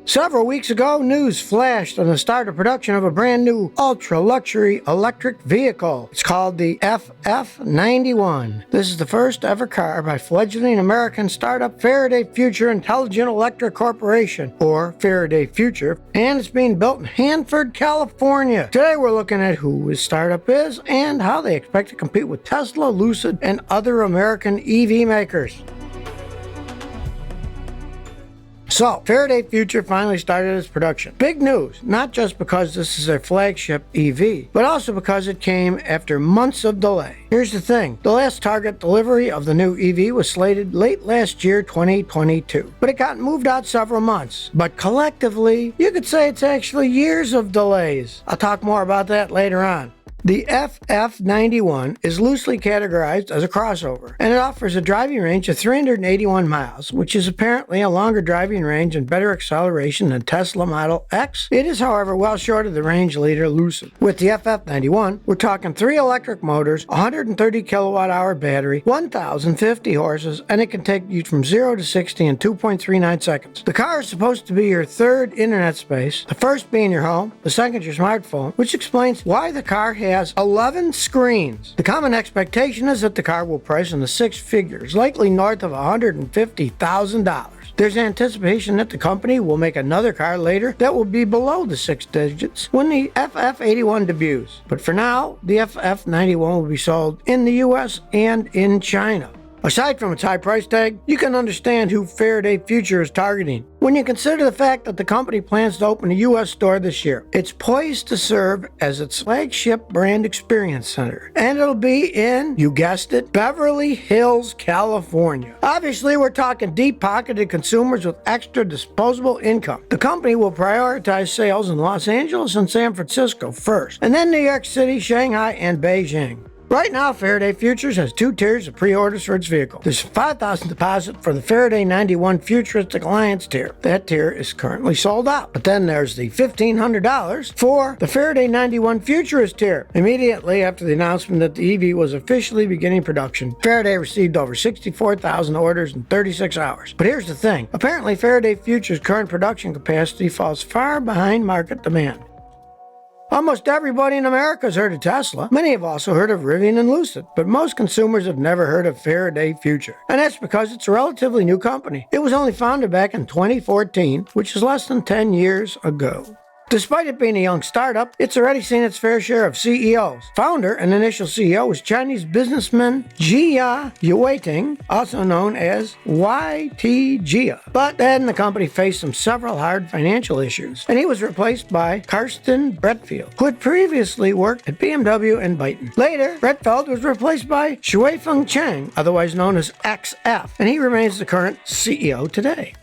Several weeks ago, news flashed on the start of production of a brand new ultra-luxury electric vehicle. It's called the FF91. This is the first ever car by fledgling American startup Faraday Future Intelligent Electric Corporation, or Faraday Future, and it's being built in Hanford, California. Today we're looking at who this startup is and how they expect to compete with Tesla, Lucid, and other American EV makers. So, Faraday Future finally started its production. Big news, not just because this is their flagship EV, but also because it came after months of delay. Here's the thing, the last target delivery of the new EV was slated late last year, 2022, but it got moved out several months. But collectively, you could say it's actually years of delays. I'll talk more about that later on. The FF91 is loosely categorized as a crossover, and it offers a driving range of 381 miles, which is apparently a longer driving range and better acceleration than Tesla Model X. It is, however, well short of the range leader Lucid. With the FF91, we're talking 3 electric motors, 130 kilowatt-hour battery, 1,050 horses, and it can take you from 0 to 60 in 2.39 seconds. The car is supposed to be your third internet space, the first being your home, the second your smartphone, which explains why the car has 11 screens. The common expectation is that the car will price in the 6 figures, likely north of $150,000. There's anticipation that the company will make another car later that will be below the 6 digits when the FF81 debuts. But for now, the FF91 will be sold in the US and in China. Aside from its high price tag, you can understand who Faraday Future is targeting when you consider the fact that the company plans to open a U.S. store this year. It's poised to serve as its flagship brand experience center, and it'll be in, you guessed it, Beverly Hills, California. Obviously, we're talking deep-pocketed consumers with extra disposable income. The company will prioritize sales in Los Angeles and San Francisco first, and then New York City, Shanghai, and Beijing. Right now, Faraday Futures has 2 tiers of pre-orders for its vehicle. There's a $5,000 deposit for the Faraday 91 Futuristic Alliance tier. That tier is currently sold out. But then there's the $1,500 for the Faraday 91 Futurist tier. Immediately after the announcement that the EV was officially beginning production, Faraday received over 64,000 orders in 36 hours. But here's the thing. Apparently, Faraday Future's current production capacity falls far behind market demand. Almost everybody in America has heard of Tesla. Many have also heard of Rivian and Lucid, but most consumers have never heard of Faraday Future. And that's because it's a relatively new company. It was only founded back in 2014, which is less than 10 years ago. Despite it being a young startup, it's already seen its fair share of CEOs. Founder and initial CEO was Chinese businessman Jia Yueting, also known as YT Jia. But then the company faced several hard financial issues, and he was replaced by Karsten Bretfeld, who had previously worked at BMW and Byton. Later, Bretfeld was replaced by Shuifeng Chang, otherwise known as XF, and he remains the current CEO today.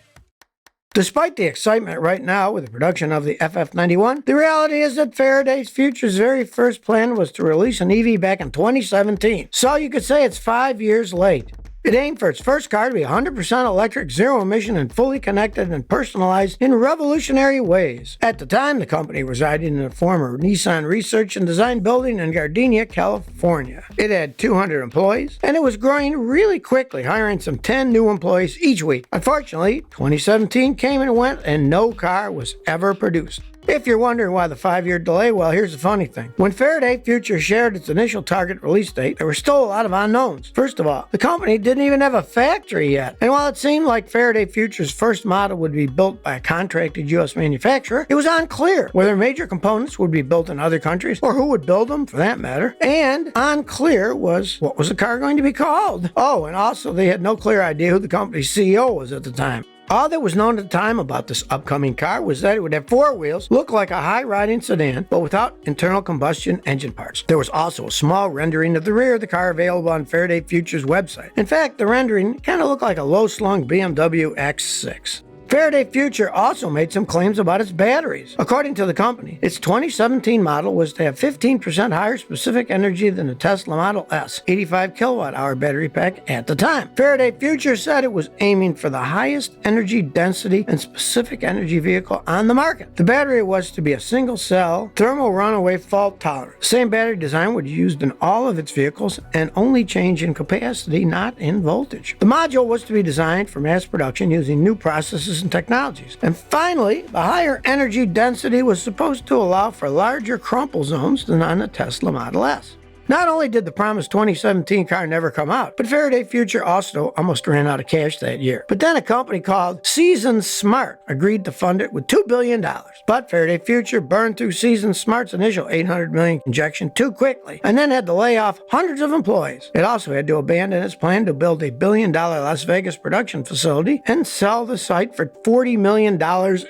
Despite the excitement right now with the production of the FF91, the reality is that Faraday Future's very first plan was to release an EV back in 2017. So you could say it's 5 years late. It aimed for its first car to be 100% electric, zero emission, and fully connected and personalized in revolutionary ways. At the time, the company resided in a former Nissan research and design building in Gardenia, California. It had 200 employees, and it was growing really quickly, hiring some 10 new employees each week. Unfortunately, 2017 came and went, and no car was ever produced. If you're wondering why the 5-year delay, well, here's the funny thing. When Faraday Future shared its initial target release date, there were still a lot of unknowns. First of all, the company didn't even have a factory yet. And while it seemed like Faraday Future's first model would be built by a contracted U.S. manufacturer, it was unclear whether major components would be built in other countries or who would build them, for that matter. And unclear was what was the car going to be called. Oh, and also they had no clear idea who the company's CEO was at the time. All that was known at the time about this upcoming car was that it would have 4 wheels, look like a high-riding sedan, but without internal combustion engine parts. There was also a small rendering of the rear of the car available on Faraday Future's website. In fact, the rendering kind of looked like a low-slung BMW X6. Faraday Future also made some claims about its batteries. According to the company, its 2017 model was to have 15% higher specific energy than the Tesla Model S 85 kilowatt-hour battery pack at the time. Faraday Future said it was aiming for the highest energy density and specific energy vehicle on the market. The battery was to be a single-cell, thermal runaway fault tolerant. The same battery design would be used in all of its vehicles and only change in capacity, not in voltage. The module was to be designed for mass production using new processes and technologies. And finally, the higher energy density was supposed to allow for larger crumple zones than on the Tesla Model S. Not only did the promised 2017 car never come out, but Faraday Future also almost ran out of cash that year. But then a company called Season Smart agreed to fund it with $2 billion. But Faraday Future burned through Season Smart's initial $800 million injection too quickly, and then had to lay off hundreds of employees. It also had to abandon its plan to build a $1 billion Las Vegas production facility and sell the site for $40 million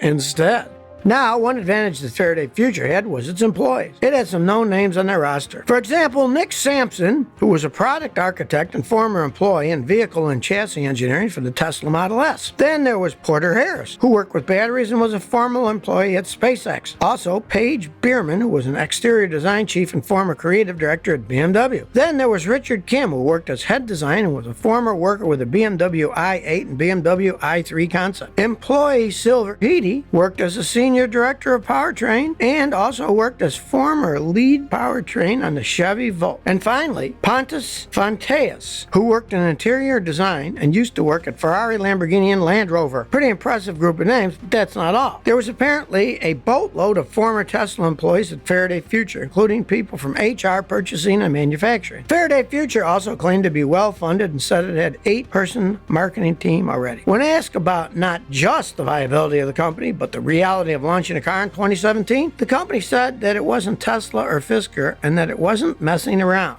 instead. Now, one advantage that Faraday Future had was its employees. It had some known names on their roster. For example, Nick Sampson, who was a product architect and former employee in vehicle and chassis engineering for the Tesla Model S. Then there was Porter Harris, who worked with batteries and was a former employee at SpaceX. Also, Paige Bierman, who was an exterior design chief and former creative director at BMW. Then there was Richard Kim, who worked as head design and was a former worker with the BMW i8 and BMW i3 concept. Employee Silver Petey worked as a senior director of powertrain and also worked as former lead powertrain on the Chevy Volt. And finally, Pontus Fonteas, who worked in interior design and used to work at Ferrari, Lamborghini, and Land Rover. Pretty impressive group of names, but that's not all. There was apparently a boatload of former Tesla employees at Faraday Future, including people from HR, purchasing, and manufacturing. Faraday Future also claimed to be well-funded and said it had 8-person marketing team already. When asked about not just the viability of the company, but the reality of launching a car in 2017, the company said that it wasn't Tesla or Fisker and that it wasn't messing around.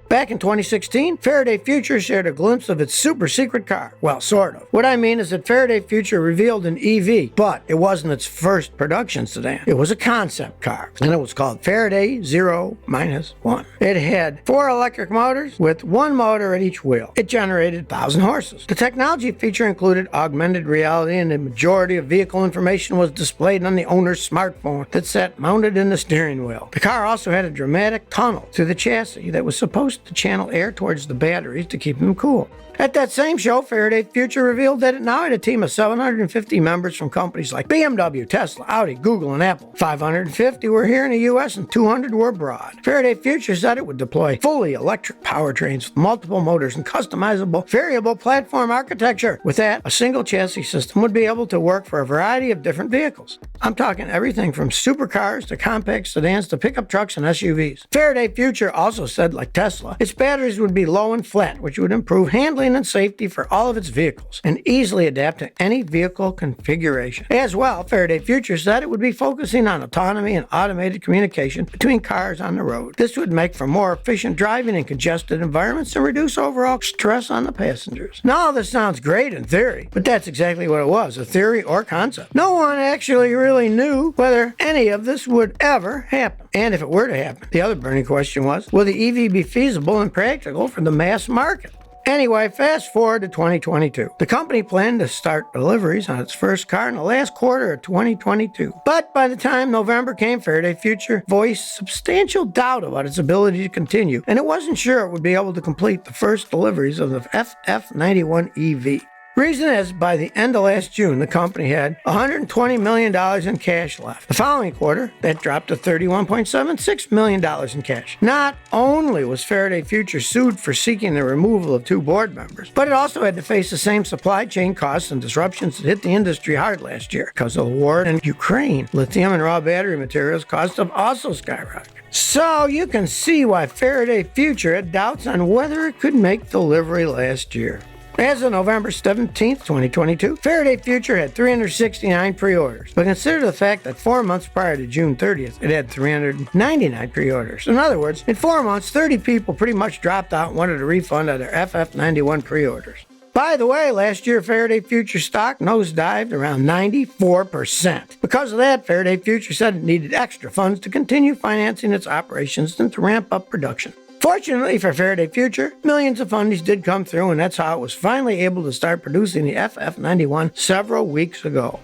Back in 2016, Faraday Future shared a glimpse of its super secret car. Well, sort of. What I mean is that Faraday Future revealed an EV, but it wasn't its first production sedan. It was a concept car, and it was called Faraday 0-1. It had 4 electric motors with 1 motor at each wheel. It generated 1,000 horses. The technology feature included augmented reality, and the majority of vehicle information was displayed on the owner's smartphone that sat mounted in the steering wheel. The car also had a dramatic tunnel through the chassis that was supposed to channel air towards the batteries to keep them cool. At that same show, Faraday Future revealed that it now had a team of 750 members from companies like BMW, Tesla, Audi, Google, and Apple. 550 were here in the U.S. and 200 were abroad. Faraday Future said it would deploy fully electric powertrains with multiple motors and customizable variable platform architecture. With that, a single chassis system would be able to work for a variety of different vehicles. I'm talking everything from supercars to compact sedans to pickup trucks and SUVs. Faraday Future also said, like Tesla, its batteries would be low and flat, which would improve handling and safety for all of its vehicles and easily adapt to any vehicle configuration. As well, Faraday Future said it would be focusing on autonomy and automated communication between cars on the road. This would make for more efficient driving in congested environments and reduce overall stress on the passengers. Now, all this sounds great in theory, but that's exactly what it was, a theory or concept. No one actually really knew whether any of this would ever happen. And if it were to happen, the other burning question was, will the EV be feasible and practical for the mass market? Anyway, fast forward to 2022. The company planned to start deliveries on its first car in the last quarter of 2022. But by the time November came, Faraday Future voiced substantial doubt about its ability to continue, and it wasn't sure it would be able to complete the first deliveries of the FF91 EV. Reason is, by the end of last June, the company had $120 million in cash left. The following quarter, that dropped to $31.76 million in cash. Not only was Faraday Future sued for seeking the removal of 2 board members, but it also had to face the same supply chain costs and disruptions that hit the industry hard last year. Because of the war in Ukraine, lithium and raw battery materials costs have also skyrocketed. So you can see why Faraday Future had doubts on whether it could make delivery last year. As of November 17th, 2022, Faraday Future had 369 pre-orders. But consider the fact that 4 months prior to June 30th, it had 399 pre-orders. In other words, in 4 months, 30 people pretty much dropped out and wanted a refund of their FF91 pre-orders. By the way, last year, Faraday Future stock nosedived around 94%. Because of that, Faraday Future said it needed extra funds to continue financing its operations and to ramp up production. Fortunately for Faraday Future, millions of fundies did come through, and that's how it was finally able to start producing the FF91 several weeks ago.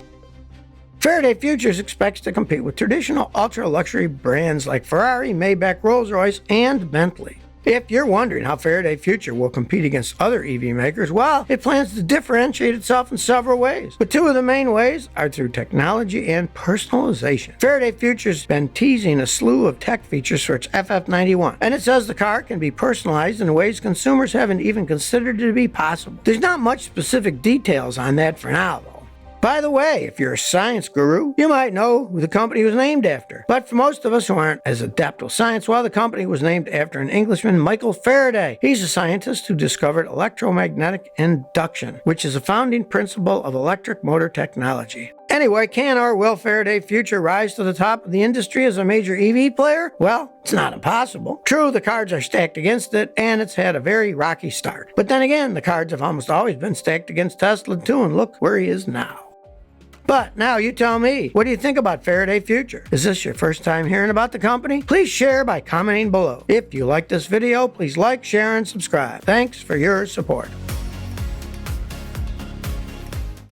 Faraday Futures expects to compete with traditional ultra-luxury brands like Ferrari, Maybach, Rolls-Royce, and Bentley. If you're wondering how Faraday Future will compete against other EV makers, well, it plans to differentiate itself in several ways. But 2 of the main ways are through technology and personalization. Faraday Future's been teasing a slew of tech features for its FF91, and it says the car can be personalized in ways consumers haven't even considered to be possible. There's not much specific details on that for now, though. By the way, if you're a science guru, you might know who the company was named after. But for most of us who aren't as adept with science, well, the company was named after an Englishman, Michael Faraday. He's a scientist who discovered electromagnetic induction, which is a founding principle of electric motor technology. Anyway, can or will Faraday Future rise to the top of the industry as a major EV player? Well, it's not impossible. True, the cards are stacked against it, and it's had a very rocky start. But then again, the cards have almost always been stacked against Tesla too, and look where he is now. But now you tell me, what do you think about Faraday Future? Is this your first time hearing about the company? Please share by commenting below. If you like this video, please like, share, and subscribe. Thanks for your support.